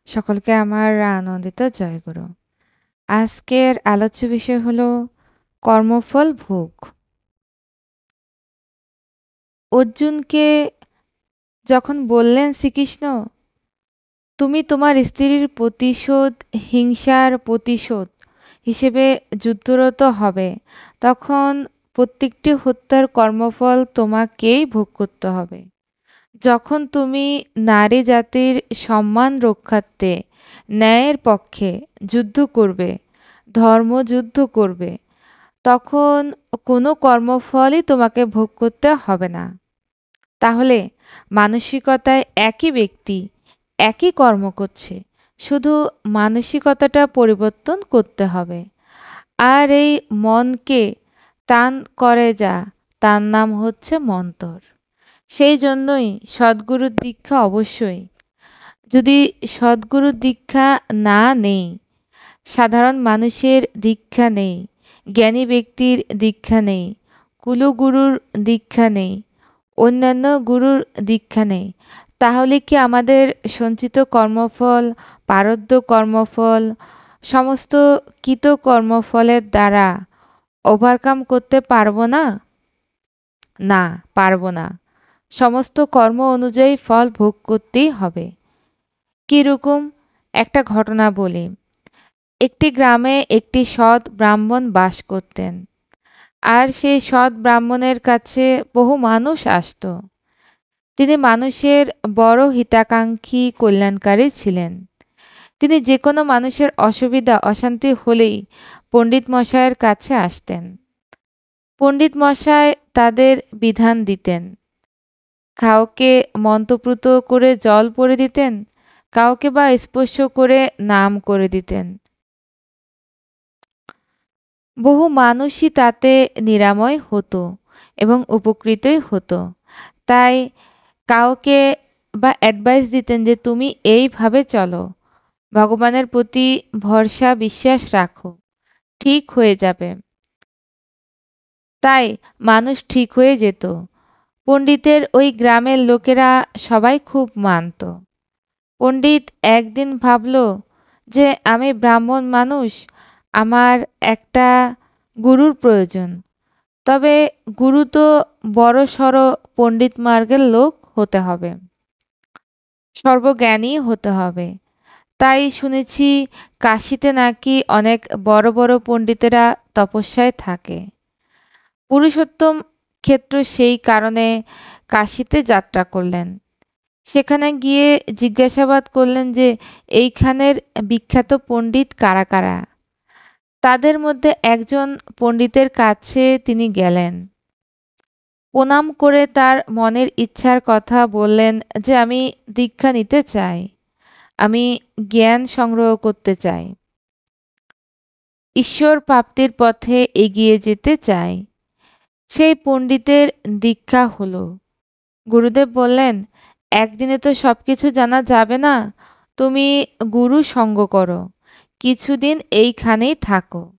সকলকে আমার আনন্দিত জয়গুরু। আজকের আলোচ্য বিষয় হলো কর্মফল ভোগ। অর্জুনকে যখন বললেন শ্রীকৃষ্ণ, তুমি তোমার স্ত্রীর প্রতিশোধ হিংসার প্রতিশোধ হিসেবে যুদ্ধরত হবে, তখন প্রত্যেকটি হত্যার কর্মফল তোমাকেই ভোগ করতে হবে। যখন তুমি নারী জাতির সম্মান রক্ষার্থে ন্যায়ের পক্ষে যুদ্ধ করবে, ধর্মযুদ্ধ করবে, তখন কোনো কর্মফলই তোমাকে ভোগ করতে হবে না। তাহলে মানসিকতায় একই ব্যক্তি একই কর্ম করছে, শুধু মানসিকতাটা পরিবর্তন করতে হবে। আর এই মনকে টান করে যা, তার নাম হচ্ছে মন্তর। সেই জন্যই সদ্গুরুর দীক্ষা অবশ্যই। যদি সদ্গুরুর দীক্ষা না নেই, সাধারণ মানুষের দীক্ষা নেই, জ্ঞানী ব্যক্তির দীক্ষা নেই, কুলগুরুর দীক্ষা নেই, অন্যান্য গুরুর দীক্ষা নেই, তাহলে কি আমাদের সঞ্চিত কর্মফল, প্রারব্ধ কর্মফল, সমস্ত কৃত কর্মফলের দ্বারা ওভারকাম করতে পারবো না? না, পারবো না। সমস্ত কর্ম অনুযায়ী ফল ভোগ করতেই হবে। কীরকম? একটা ঘটনা বলি। একটি গ্রামে একটি সৎ ব্রাহ্মণ বাস করতেন। আর সেই সৎ ব্রাহ্মণের কাছে বহু মানুষ আসত। তিনি মানুষের বড় হিতাকাঙ্ক্ষী, কল্যাণকারী ছিলেন। তিনি যে কোনো মানুষের অসুবিধা অশান্তি হলেই পণ্ডিত মশাইয়ের কাছে আসতেন। পণ্ডিত মশাই তাদের বিধান দিতেন। কাউকে মন্ত্রপুত করে জল পরে দিতেন, কাউকে বা স্পর্শ করে নাম করে দিতেন। বহু মানুষই তাতে নিরাময় হতো এবং উপকৃতই হতো। তাই কাউকে বা অ্যাডভাইস দিতেন যে তুমি এইভাবে চলো, ভগবানের প্রতি ভরসা বিশ্বাস রাখো, ঠিক হয়ে যাবে। তাই মানুষ ঠিক হয়ে যেত। পণ্ডিতের ওই গ্রামের লোকেরা সবাই খুব মানত। পণ্ডিত একদিন ভাবল যে আমি ব্রাহ্মণ মানুষ, আমার একটা গুরুর প্রয়োজন। তবে গুরু তো বড়সড় পণ্ডিত মার্গের লোক হতে হবে, সর্বজ্ঞানী হতে হবে। তাই শুনেছি কাশীতে নাকি অনেক বড় বড় পণ্ডিতেরা তপস্যায় থাকে। পুরুষোত্তম ক্ষেত্র সেই কারণে কাশীতে যাত্রা করলেন। সেখানে গিয়ে জিজ্ঞাসাবাদ করলেন যে এইখানের বিখ্যাত পণ্ডিত কারা কারা। তাদের মধ্যে একজন পণ্ডিতের কাছে তিনি গেলেন। প্রণাম করে তার মনের ইচ্ছার কথা বললেন যে আমি দীক্ষা নিতে চাই, আমি জ্ঞান সংগ্রহ করতে চাই, ঈশ্বর প্রাপ্তির পথে এগিয়ে যেতে চাই। সেই পণ্ডিতের দীক্ষা হলো। গুরুদেব বললেন, একদিনে তো সব কিছু জানা যাবে না, তুমি গুরু সঙ্গ করো, কিছুদিন এইখানেই থাকো।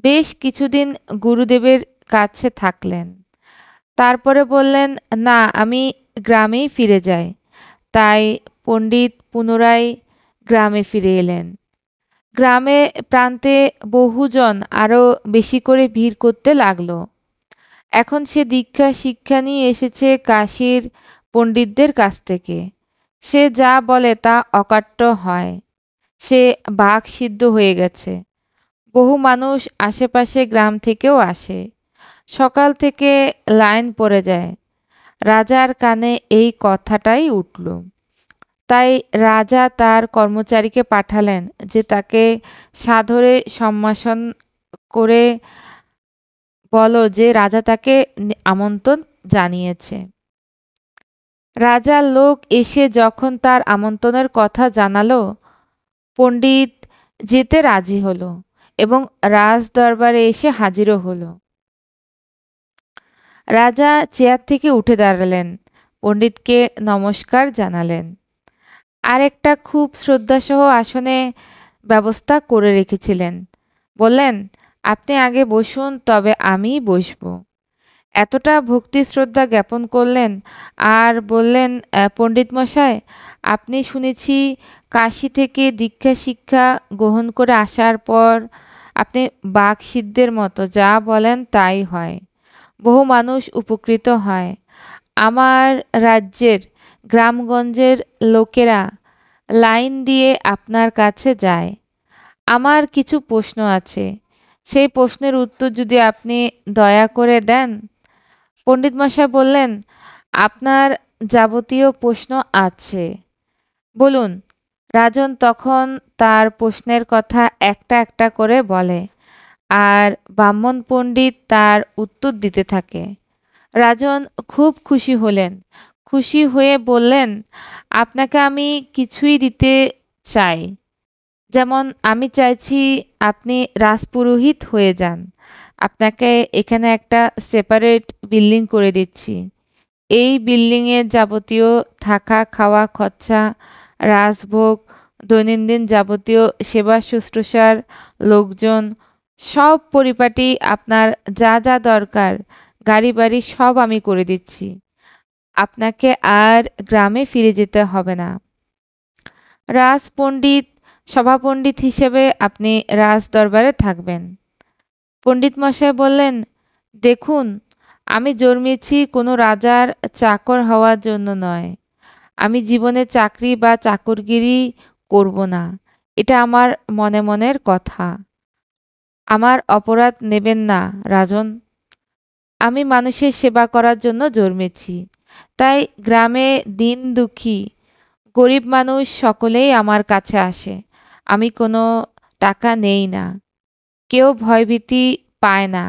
বেশ কিছুদিন গুরুদেবের কাছে থাকলেন। তারপরে বললেন, না, আমি গ্রামেই ফিরে যাই। তাই পণ্ডিত পুনরায় গ্রামে ফিরে এলেন। গ্রামে প্রান্তে বহুজন আরও বেশি করে ভিড় করতে লাগলো। এখন সে দীক্ষা শিক্ষা নিয়ে এসেছে কাশীর পণ্ডিতদের কাছ থেকে। সে যা বলে তা অকাট্য হয়। সে বাক সিদ্ধ হয়ে গেছে। বহু মানুষ আশেপাশে গ্রাম থেকেও আসে। সকাল থেকে লাইন পড়ে যায়। রাজার কানে এই কথাটাই উঠল। তাই রাজা তার কর্মচারীকে পাঠালেন যে তাকে সাদরে সম্ভাষণ করে বলো যে রাজা তাকে আমন্ত্রণ জানিয়েছে। রাজার লোক এসে যখন তার আমন্ত্রণের কথা জানালো, পণ্ডিত যেতে রাজি হলো এবং রাজ দরবারে এসে হাজিরও হলো। রাজা চেয়ার থেকে উঠে দাঁড়ালেন, পণ্ডিতকে নমস্কার জানালেন। আর একটা খুব শ্রদ্ধাসহ আসনে ব্যবস্থা করে রেখেছিলেন। বললেন, আপনি আগে বসুন, তবে আমিই বসব। এতটা ভক্তি শ্রদ্ধা জ্ঞাপন করলেন আর বললেন, পণ্ডিত মশাই, আপনি শুনেছি কাশী থেকে দীক্ষা শিক্ষা গ্রহণ করে আসার পর আপনি বাকসিদ্ধের মতো যা বলেন তাই হয়, বহু মানুষ উপকৃত হয়। আমার রাজ্যের গ্রামগঞ্জের লোকেরা লাইন দিয়ে আপনার কাছে যায়। আমার কিছু প্রশ্ন আছে, সেই প্রশ্নের উত্তর যদি আপনি দয়া করে দেন। পণ্ডিত মশাই বললেন, আপনার যাবতীয় প্রশ্ন আছে, বলুন। রাজন তখন তার প্রশ্নের কথা একটা একটা করে বলে আর ব্রাহ্মণ পণ্ডিত তার উত্তর দিতে থাকে। রাজন খুব খুশি হলেন, খুশি হয়ে বললেন, আপনাকে আমি কিছুই দিতে চাই, যেমন আমি চাইছি আপনি রাজপুরোহিত হয়ে যান। আপনাকে এখানে একটা সেপারেট বিল্ডিং করে দিচ্ছি। এই বিল্ডিংয়ের যাবতীয় থাকা খাওয়া খরচা, রাজভোগ, দৈনন্দিন যাবতীয় সেবা শুশ্রূষার লোকজন, সব পরিপাটি, আপনার যা যা দরকার, গাড়ি বাড়ি সব আমি করে দিচ্ছি। আপনাকে আর গ্রামে ফিরে যেতে হবে না। রাজপণ্ডিত, সভাপণ্ডিত হিসেবে আপনি রাজ দরবারে থাকবেন। পণ্ডিত মশাই বললেন, দেখুন, আমি জন্মেছি কোনো রাজার চাকর হওয়ার জন্য নয়। আমি জীবনে চাকরি বা চাকরগিরি করব না, এটা আমার মনে মনের কথা। আমার অপরাধ নেবেন না রাজন। আমি মানুষের সেবা করার জন্য জন্মেছি, তাই গ্রামে দিন দুঃখী গরিব মানুষ সকলেই আমার কাছে আসে। আমি কোনো টাকা নেই না, কেউ ভয়ভীতি পায় না,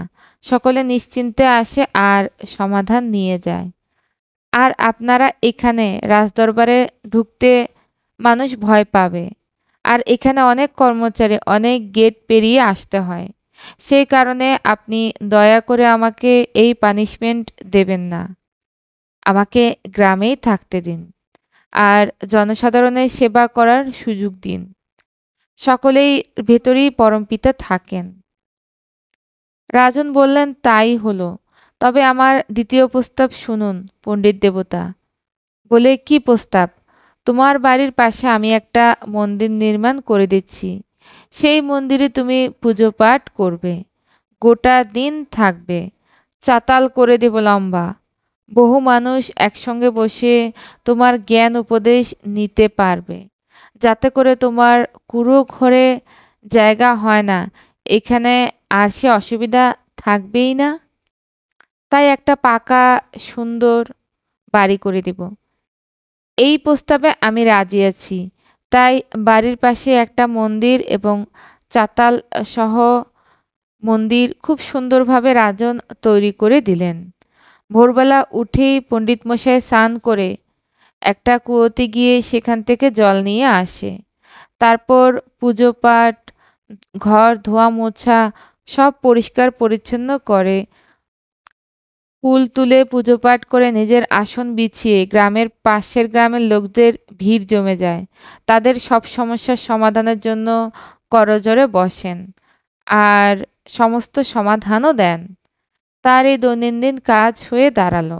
সকলে নিশ্চিন্তে আসে আর সমাধান নিয়ে যায়। আর আপনারা এখানে রাজদরবারে ঢুকতে মানুষ ভয় পাবে, আর এখানে অনেক কর্মচারী, অনেক গেট পেরিয়ে আসতে হয়। সেই কারণে আপনি দয়া করে আমাকে এই পানিশমেন্ট দেবেন না, আমাকে গ্রামেই থাকতে দিন আর জনসাধারণের সেবা করার সুযোগ দিন। সকলেই ভেতরেই পরমপিতা থাকেন। রাজন বললেন, তাই হলো, তবে আমার দ্বিতীয় প্রস্তাব শুনুন পণ্ডিত দেবতা। বলে, কি প্রস্তাব? তোমার বাড়ির পাশে আমি একটা মন্দির নির্মাণ করে দিচ্ছি। সেই মন্দিরে তুমি পুজো পাঠ করবে, গোটা দিন থাকবে, চাতাল করে দেব লম্বা। বহু মানুষ একসঙ্গে বসে তোমার জ্ঞান উপদেশ নিতে পারবে, যাতে করে তোমার কুড়ো ঘরে জায়গা হয় না, এখানে আর সে অসুবিধা থাকবেই না। তাই একটা পাকা সুন্দর বাড়ি করে দেব। এই প্রস্তাবে আমি রাজি আছি। তাই বাড়ির পাশে একটা মন্দির এবং চাতাল সহ মন্দির খুব সুন্দরভাবে রাজন তৈরি করে দিলেন। ভোরবেলা উঠেই পণ্ডিত মশাই স্নান করে একটা কুয়োতে গিয়ে সেখান থেকে জল নিয়ে আসে। তারপর পুজো পাঠ, ঘর ধোয়া মোছা সব পরিষ্কার পরিচ্ছন্ন করে, ফুল তুলে পুজো পাঠ করে নিজের আসন বিছিয়ে গ্রামের পাশের গ্রামের লোকদের ভিড় জমে যায়। তাদের সব সমস্যার সমাধানের জন্য করজোড়ে বসেন আর সমস্ত সমাধানও দেন। তার এই দৈনন্দিন কাজ হয়ে দাঁড়ালো।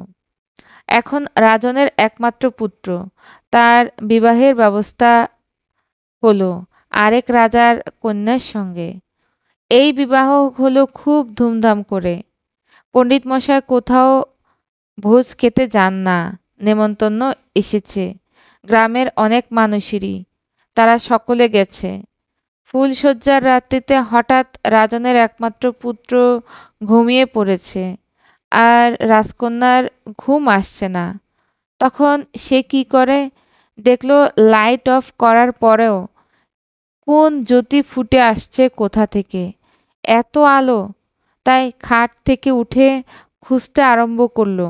এখন রাজনের একমাত্র পুত্র, তার বিবাহের ব্যবস্থা হলো আরেক রাজার কন্যার সঙ্গে। এই বিবাহ হলো খুব ধুমধাম করে। পণ্ডিত মশাই কোথাও ভোজ খেতে যান না, নেমন্তন্ন এসেছে গ্রামের অনেক মানুষেরই, তারা সকলে গেছে। ফুলশয্যার রাত্রিতে হঠাৎ রাজনের একমাত্র পুত্র ঘুমিয়ে পড়েছে আর রাজকন্যার ঘুম আসছে না। তখন সে কি করে, দেখলো লাইট অফ করার পরেও কোন জ্যোতি ফুটে আসছে কোথা থেকে, এত আলো! তাই খাট থেকে উঠে খুঁজতে আরম্ভ করলো।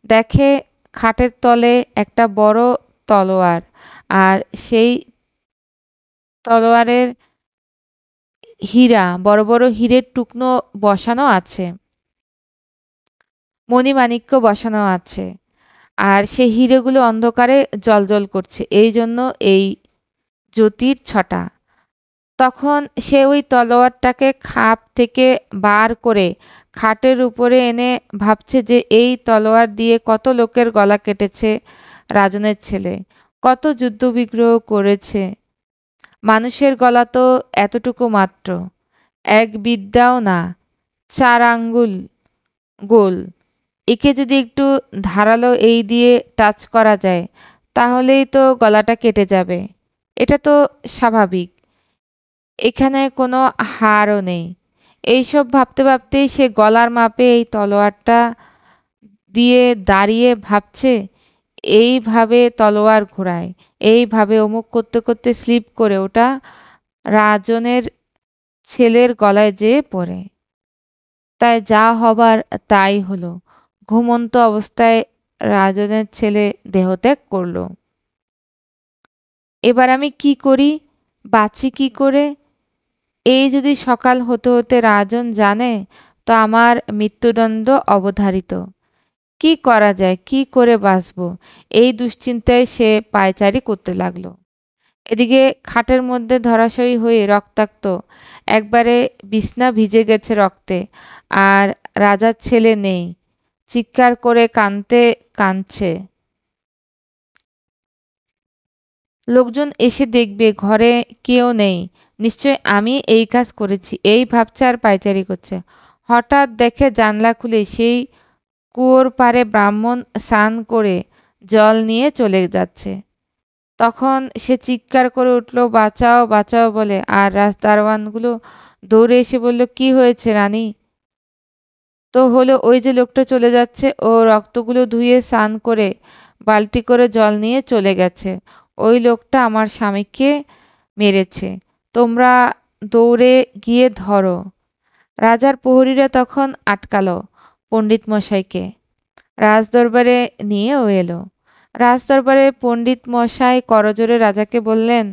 দেখে খাটের তলে একটা বড় তলোয়ার, আর সেই তলোয়ারের হীরা, বড় বড় হীরের টুকনো বসানো আছে, মণিমাণিক্য বসানো আছে, আর সেই হীরেগুলো অন্ধকারে জ্বলজ্বল করছে, এই জন্য এই জ্যোতির ছটা। তখন সে ওই তলোয়ারটাকে খাপ থেকে বার করে খাটের উপরে এনে ভাবছে যে এই তলোয়ার দিয়ে কত লোকের গলা কেটেছে রাজনের ছেলে, কত যুদ্ধবিগ্রহ করেছে। মানুষের গলা তো এতটুকু মাত্র, এক বিদ্যাও না, 4 আঙ্গুল গোল। একে যদি একটু ধারালো এই দিয়ে টাচ করা যায় তাহলেই তো গলাটা কেটে যাবে। এটা তো স্বাভাবিক, এখানে কোনো হাড়ও নেই। এইসব ভাবতে ভাবতেই সে গলার মাপে এই তলোয়ারটা দিয়ে দাঁড়িয়ে ভাবছে, এইভাবে তলোয়ার ঘোরায়, এইভাবে অমুক করতে করতে স্লিপ করে ওটা রাজনের ছেলের গলায় যেয়ে পড়ে। তাই যা হবার তাই হলো। ঘুমন্ত অবস্থায় রাজনের ছেলে দেহত্যাগ করল। এবার আমি কি করি, বাঁচি কি করে? এই যদি সকাল হতে হতে রাজন জানে তো আমার মৃত্যুদণ্ড অবধারিত। কি করা যায়, কি করে বাঁচব, এই দুশ্চিন্তায় সে পায়চারি করতে লাগলো। এদিকে খাটের মধ্যে ধরাশয়ী হয়ে রক্তাক্ত, একবারে বিছনা ভিজে গেছে রক্তে, আর রাজার ছেলে নেই, চিৎকার করে কাঁদছে। লোকজন এসে দেখবে ঘরে কেউ নেই, নিশ্চয় আমি এই কাজ করেছি, এই ভাবছে আর পায়চারি করছে। হঠাৎ দেখে জানলা খুলে সেই কুয়োর পাড়ে ব্রাহ্মণ স্নান করে জল নিয়ে চলে যাচ্ছে। তখন সে চিৎকার করে উঠল, বাঁচাও বাঁচাও বলে, আর রাজদারোয়ানগুলো দৌড়ে এসে বলল, কি হয়েছে রানী? তো হলো, ওই যে লোকটা চলে যাচ্ছে, ও রক্তগুলো ধুয়ে স্নান করে বালতি করে জল নিয়ে চলে গেছে। ওই লোকটা আমার স্বামীকে মেরেছে, তোমরা দৌড়ে গিয়ে ধরো। রাজার প্রহরীরা তখন আটকালো পণ্ডিত মশাইকে, রাজদরবারে নিয়ে এলো। রাজদরবারে পণ্ডিত মশাই করজোড়ে রাজাকে বললেন,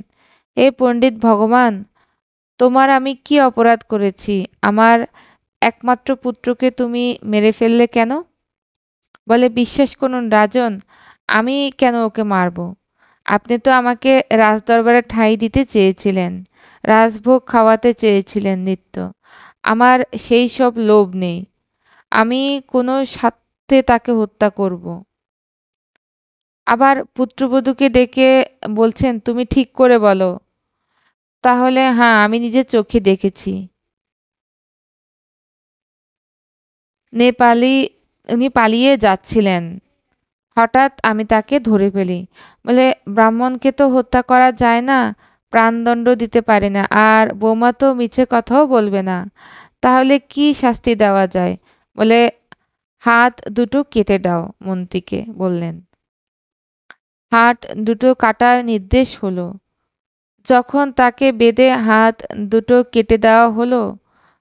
হে পণ্ডিত ভগবান, তোমার আমি কি অপরাধ করেছি? আমার একমাত্র পুত্রকে তুমি মেরে ফেললে কেন? বলে, বিশ্বাস করুন রাজন, আমি কেন ওকে মারব? আপনি তো আমাকে রাজদরবারে ঠাঁই দিতে চেয়েছিলেন, রাজভোগ খাওয়াতে চেয়েছিলেন নিত্য। আমার সেই সব লোভ নেই, আমি কোনো স্বার্থে তাকে হত্যা করব। আবার পুত্রবধূকে ডেকে বলছেন, তুমি ঠিক করে বলো। তাহলে হ্যাঁ, আমি নিজের চোখে দেখেছি। নেপালি উনি পালিয়ে যাচ্ছিলেন, হঠাৎ আমি তাকে ধরে ফেলি। বলে, ব্রাহ্মণকে তো হত্যা করা যায় না, প্রাণদণ্ড দিতে পারে না, আর বৌমা তো মিছে কথাও বলবে না, তাহলে কি শাস্তি দেওয়া যায়? বলে, হাত দুটো কেটে দাও, মন্ত্রীকে বললেন। হাত দুটো কাটার নির্দেশ হলো। যখন তাকে বেঁধে হাত দুটো কেটে দেওয়া হলো,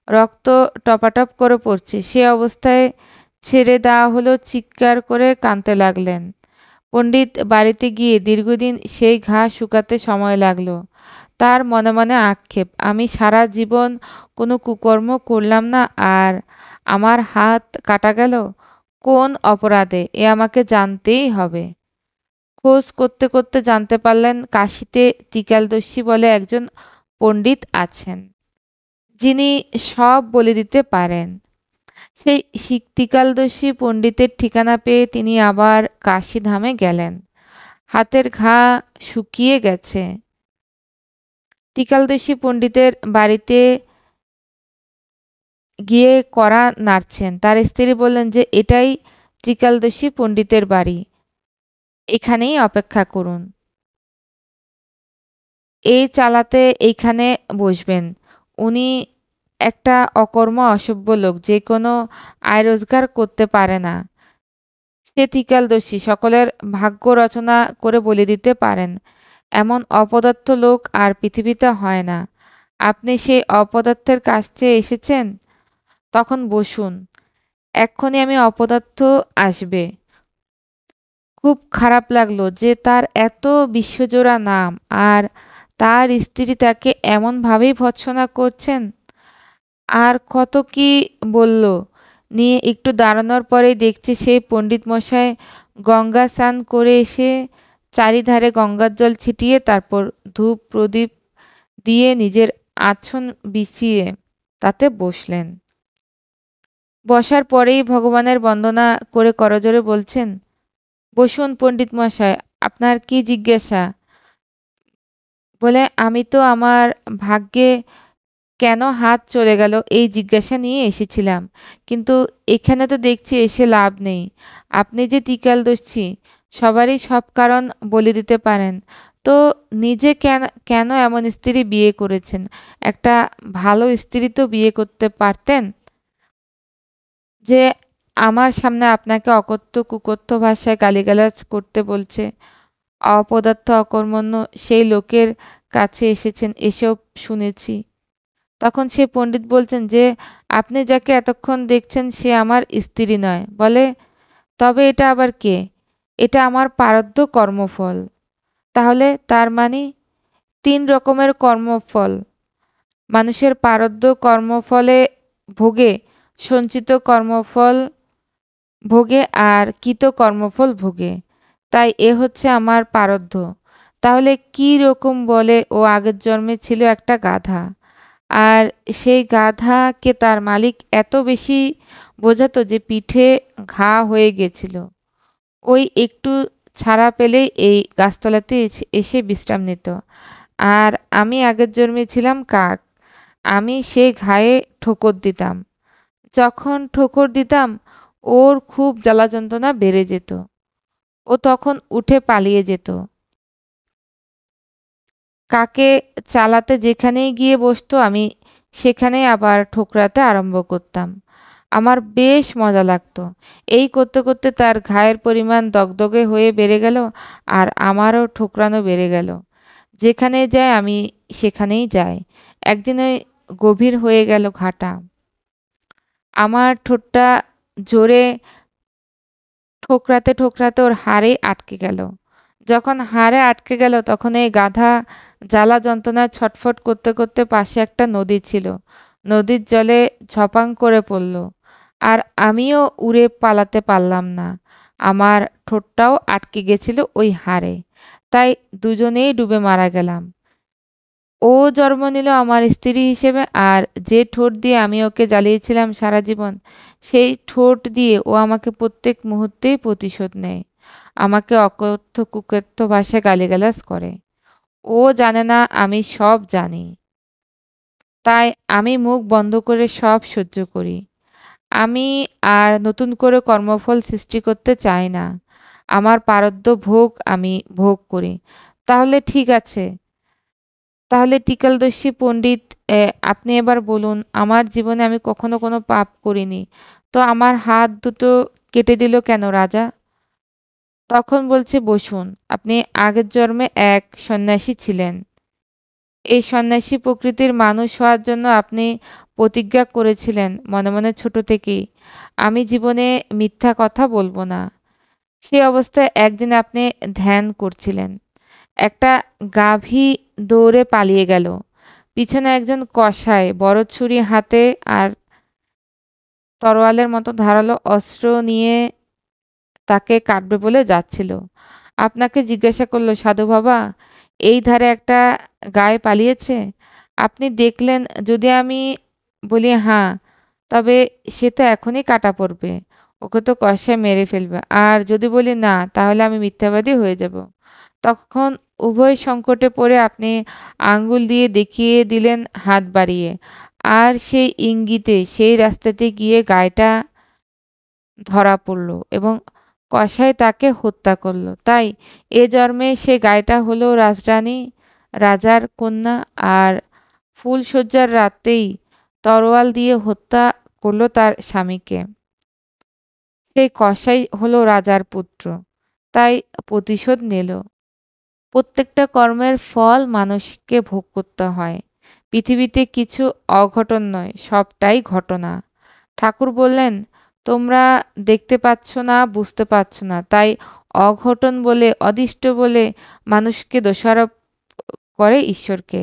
রক্ত টপাটপ করে পড়ছে, সে অবস্থায় ছেড়ে দেওয়া হলো। চিৎকার করে কাঁদতে লাগলেন। পণ্ডিত বাড়িতে গিয়ে দীর্ঘদিন সেই ঘা শুকাতে সময় লাগলো। তার মনে মনে আক্ষেপ, আমি সারা জীবন কোনো কুকর্ম করলাম না, আর আমার হাত কাটা গেল কোন অপরাধে, এ আমাকে জানতেই হবে। খোঁজ করতে করতে জানতে পারলেন কাশীতে ত্রিকালদর্শী বলে একজন পণ্ডিত আছেন, যিনি সব বলে দিতে পারেন। সেই ত্রিকালদর্শী পণ্ডিতের ঠিকানা পেয়ে তিনি আবার কাশীধামে গেলেন। হাতের ঘা শুকিয়ে গেছে। ত্রিকালদর্শী পণ্ডিতের বাড়িতে গিয়ে কড়া নাড়ছেন। তার স্ত্রী বললেন যে এটাই ত্রিকালদর্শী পণ্ডিতের বাড়ি, এখানেই অপেক্ষা করুন, এই চালাতে এইখানে বসবেন। উনি একটা অকর্ম অসভ্য লোক, যে কোনো আয় রোজগার করতে পারে না। সে ত্রিকালদর্শী, সকলের ভাগ্য রচনা করে বলে দিতে পারেন। এমন অপদার্থ লোক আর পৃথিবীতে হয় না। আপনি সেই অপদার্থের কাছ থেকে এসেছেন, তখন বসুন, এক্ষুনি আমি অপদার্থ আসবে। খুব খারাপ লাগলো যে তার এত বিশ্বজোড়া নাম, আর তার স্ত্রী তাকে এমনভাবেই ভর্ৎসনা করছেন। আর কত কি বলল নিয়ে একটু দাঁড়ানোর পরেই দেখছি সেই পণ্ডিত মশাই গঙ্গা স্নান করে এসে চারিধারে গঙ্গার জল ছিটিয়ে তারপর ধূপ প্রদীপ দিয়ে নিজের আছন বিছিয়ে তাতে বসলেন। বসার পরেই ভগবানের বন্দনা করে করজোড়ে বলছেন, বসুন পণ্ডিত মশাই, আপনার কি জিজ্ঞাসা? বলে, আমি তো আমার ভাগ্যে কেন হাত চলে গেল এই জিজ্ঞাসা নিয়ে এসেছিলাম, কিন্তু এখানে তো দেখছি এসে লাভ নেই। আপনি যে টিকালদর্শী, সবারই সব কারণ বলে দিতে পারেন, তো নিজে কেন কেন এমন স্ত্রী বিয়ে করেছেন? একটা ভালো স্ত্রী তো বিয়ে করতে পারতেন। যে আমার সামনে আপনাকে অকথ্য কুকথ্য ভাষায় গালিগালাজ করতে বলছে, অপদার্থ অকর্মণ্য সেই লোকের কাছে এসেছেন, এসব শুনেছি। তখন সে পণ্ডিত বলছেন যে, আপনি যাকে এতক্ষণ দেখছেন সে আমার স্ত্রী নয়। বলে, তবে এটা আবার কে? এটা আমার প্রারব্ধ কর্মফল। তাহলে তার মানে ৩ রকমের কর্মফল মানুষের প্রারব্ধ কর্মফলে ভোগে, সঞ্চিত কর্মফল ভোগে আর কৃত কর্মফল ভোগে। তাই এ হচ্ছে আমার প্রারব্ধ। তাহলে কি রকম? বলে, ও আগের জন্মে ছিল একটা গাধা, আর সেই গাধাকে তার মালিক এত বেশি বোঝাতো যে পিঠে ঘা হয়ে গেছিল। ওই একটু ছাড়া পেলেই এই গাছতলাতে এসে বিশ্রাম নিত। আর আমি আগের জন্মে ছিলাম কাক, আমি সেই ঘায়ে ঠোকর দিতাম। যখন ঠোকর দিতাম ওর খুব জ্বালা যন্ত্রণা বেড়ে যেত, ও তখন উঠে পালিয়ে যেত। কাকে চালাতে যেখানেই গিয়ে বসতো আমি সেখানেই আবার ঠোকরাতে আরম্ভ করতাম। আমার বেশ মজা লাগতো। এই করতে করতে তার ঘায়ের পরিমাণ দগদগে হয়ে বেড়ে গেল, আর আমারও ঠোকরানো বেড়ে গেল। যেখানে যায় আমি সেখানেই যাই। একদিনে গভীর হয়ে গেল ঘাটা। আমার ঠোঁটটা জোরে ঠোকরাতে ঠোকরাতে ওর হাড়ে আটকে গেল। যখন হাড়ে আটকে গেল তখন এই গাধা জ্বালা যন্ত্রণায় ছটফট করতে করতে পাশে একটা নদী ছিল, নদীর জলে ঝপাং করে পড়ল। আর আমিও উড়ে পালাতে পারলাম না, আমার ঠোঁটটাও আটকে গেছিল ওই হাড়ে। তাই দুজনেই ডুবে মারা গেলাম। ও জন্ম নিল আমার স্ত্রী হিসেবে, আর যে ঠোঁট দিয়ে আমি ওকে জ্বালিয়েছিলাম সারা জীবন, সেই ঠোঁট দিয়ে ও আমাকে প্রত্যেক মুহূর্তেই প্রতিশোধ নেয়। আমাকে অকথ্য কুকথ্য ভাষায় গালিগালাজ করে। ও জানে না আমি সব জানি। তাই আমি মুখ বন্ধ করে সব সহ্য করি। আমি আর নতুন করে কর্মফল সৃষ্টি করতে চাই না। আমার প্রারব্ধ ভোগ আমি ভোগ করি। তাহলে ঠিক আছে। তাহলে টিকালদর্শী পণ্ডিত, আপনি এবার বলুন, আমার জীবনে আমি কখনো কোনো পাপ করিনি, তো আমার হাত দুটো কেটে দিল কেন রাজা? তখন বলছে, বসুন, আপনি আগের জন্মে এক সন্ন্যাসী ছিলেন। এই সন্ন্যাসী প্রকৃতির মানুষ হওয়ার জন্য আপনি প্রতিজ্ঞা করেছিলেন মনে মনে ছোট থেকেই, আমি জীবনে মিথ্যা কথা বলবো না। সেই অবস্থায় একদিন আপনি ধ্যান করছিলেন, একটা গাভী দৌড়ে পালিয়ে গেল। পিছনে একজন কসাই বড় ছুরি হাতে আর তরোয়ালের মতো ধারালো অস্ত্র নিয়ে তাকে কাটবে বলে যাচ্ছিল। আপনাকে জিজ্ঞাসা করলো, সাধু বাবা, এই ধারে একটা গায়ে পালিয়েছে, আপনি দেখলেন? যদি আমি বলি হ্যাঁ, তবে সে তো এখনই কাটা পড়বে, ওকে তো কষায় মেরে ফেলবে। আর যদি বলি না, তাহলে আমি মিথ্যাবাদী হয়ে যাব। তখন উভয় সংকটে পড়ে আপনি আঙ্গুল দিয়ে দেখিয়ে দিলেন হাত বাড়িয়ে, আর সেই ইঙ্গিতে সেই রাস্তাতে গিয়ে গায়েটা ধরা পড়ল এবং কসাই তাকে হত্যা করল। তাই এ জন্মে সে গাইটা হলো রাজরানী, রাজার কন্যা, আর ফুলশয্যার রাতেই তরোয়াল দিয়ে হত্যা করলো তার স্বামীকে। সেই কসাই হলো রাজার পুত্র, তাই প্রতিশোধ নিল। প্রত্যেকটা কর্মের ফল মানুষকে ভোগ করতে হয়। পৃথিবীতে কিছু অঘটন নয়, সবটাই ঘটনা। ঠাকুর বললেন, তোমরা দেখতে পাচ্ছ না, বুঝতে পারছ না, তাই অঘটন বলে, অদৃষ্ট বলে মানুষকে দোষারোপ করে ঈশ্বরকে।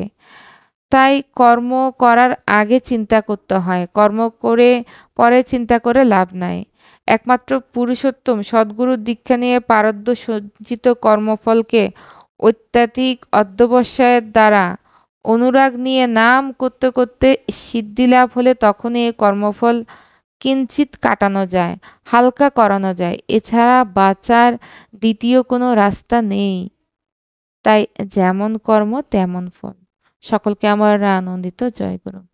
তাই কর্ম করার আগে চিন্তা করতে হয়, কর্ম করে পরে চিন্তা করে লাভ নাই। একমাত্র পুরুষোত্তম সদ্গুরুর দীক্ষা নিয়ে পারদ্য সঞ্চিত কর্মফলকে অত্যাধিক অধ্যবসায়ের দ্বারা অনুরাগ নিয়ে নাম করতে করতে সিদ্ধিলাভ হলে তখনই এই কর্মফল কিঞ্চিৎ কাটানো যায়, হালকা করানো যায়। এছাড়া বাঁচার দ্বিতীয় কোনো রাস্তা নেই। তাই যেমন কর্ম তেমন ফল। সকলকে আমার আনন্দিত জয়গুরু।